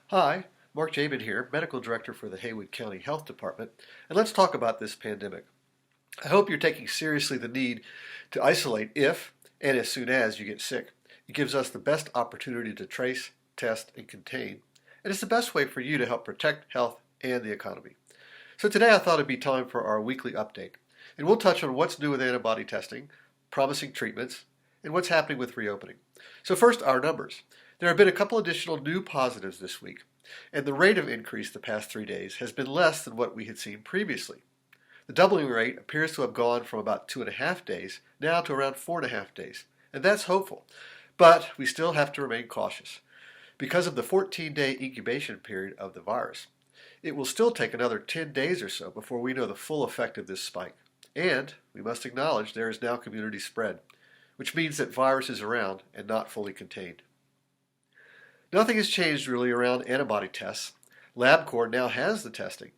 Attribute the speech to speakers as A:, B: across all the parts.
A: Hi, Mark Jabin here, Medical Director for the Haywood County Health Department, and let's talk about this pandemic. I hope you're taking seriously the need to isolate if and as soon as you get sick. It gives us the best opportunity to trace, test, and contain, and it's the best way for you to help protect health and the economy. So today I thought it'd be time for our weekly update, and we'll touch on what's new with antibody testing, promising treatments, and what's happening with reopening. So first, our numbers. There have been a couple additional new positives this week, and the rate of increase the past 3 days has been less than what we had seen previously. The doubling rate appears to have gone from about 2.5 days now to around 4.5 days, and that's hopeful. But we still have to remain cautious because of the 14-day incubation period of the virus. It will still take another 10 days or so before we know the full effect of this spike. And we must acknowledge there is now community spread, which means that virus is around and not fully contained. Nothing has changed really around antibody tests. LabCorp now has the testing,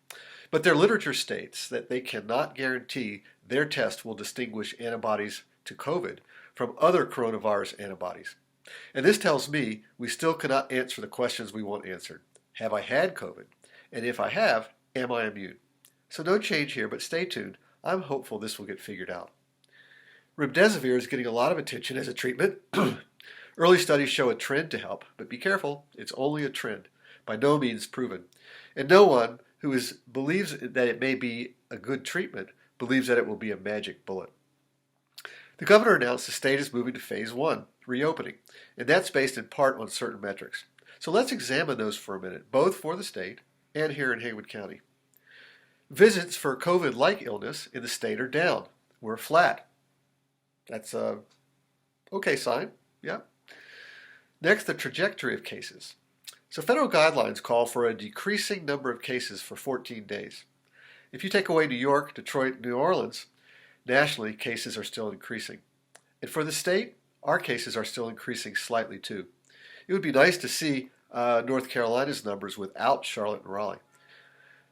A: but their literature states that they cannot guarantee their test will distinguish antibodies to COVID from other coronavirus antibodies. And this tells me we still cannot answer the questions we want answered. Have I had COVID? And if I have, am I immune? So no change here, but stay tuned. I'm hopeful this will get figured out. Remdesivir is getting a lot of attention as a treatment. Early studies show a trend to help, but be careful, it's only a trend, by no means proven. And no one who believes that it may be a good treatment believes that it will be a magic bullet. The governor announced the state is moving to phase 1, reopening, and that's based in part on certain metrics. So let's examine those for a minute, both for the state and here in Haywood County. Visits for COVID-like illness in the state are down. We're flat. That's a okay sign, yeah. Next, the trajectory of cases. So federal guidelines call for a decreasing number of cases for 14 days. If you take away New York, Detroit, New Orleans, nationally cases are still increasing. And for the state, our cases are still increasing slightly too. It would be nice to see North Carolina's numbers without Charlotte and Raleigh.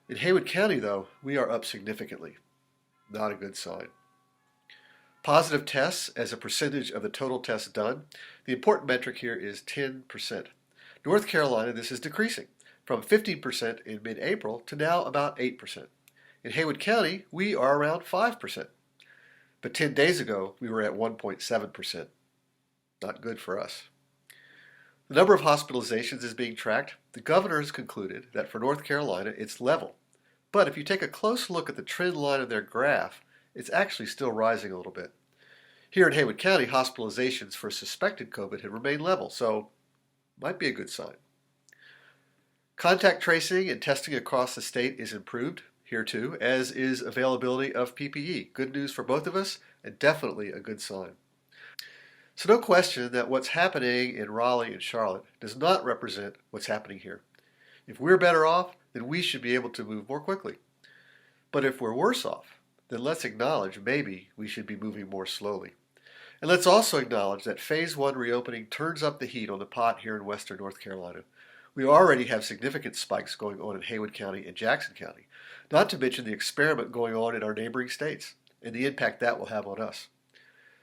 A: In Haywood County, though, we are up significantly. Not a good sign. Positive tests as a percentage of the total tests done. The important metric here is 10%. North Carolina, this is decreasing from 15% in mid-April to now about 8%. In Haywood County, we are around 5%. But 10 days ago, we were at 1.7%. Not good for us. The number of hospitalizations is being tracked. The governor has concluded that for North Carolina, it's level. But if you take a close look at the trend line of their graph, it's actually still rising a little bit. Here in Haywood County, hospitalizations for suspected COVID have remained level, so might be a good sign. Contact tracing and testing across the state is improved here too, as is availability of PPE. Good news for both of us, and definitely a good sign. So no question that what's happening in Raleigh and Charlotte does not represent what's happening here. If we're better off, then we should be able to move more quickly. But if we're worse off, then let's acknowledge maybe we should be moving more slowly. And let's also acknowledge that phase 1 reopening turns up the heat on the pot here in western North Carolina. We already have significant spikes going on in Haywood County and Jackson County, not to mention the experiment going on in our neighboring states and the impact that will have on us.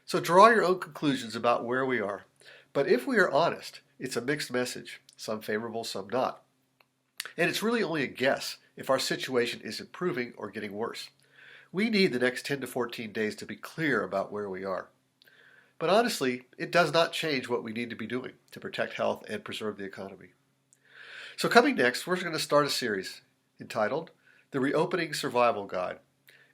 A: So draw your own conclusions about where we are. But if we are honest, it's a mixed message, some favorable, some not. And it's really only a guess if our situation is improving or getting worse. We need the next 10 to 14 days to be clear about where we are. But honestly, it does not change what we need to be doing to protect health and preserve the economy. So coming next, we're going to start a series entitled The Reopening Survival Guide.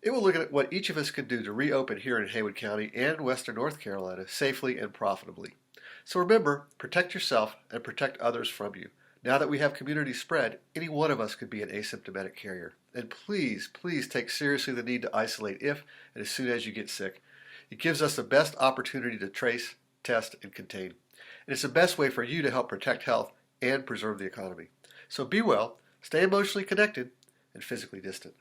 A: It will look at what each of us can do to reopen here in Haywood County and western North Carolina safely and profitably. So remember, protect yourself and protect others from you. Now that we have community spread, any one of us could be an asymptomatic carrier. And please, please take seriously the need to isolate if and as soon as you get sick. It gives us the best opportunity to trace, test, and contain. And it's the best way for you to help protect health and preserve the economy. So be well, stay emotionally connected, and physically distant.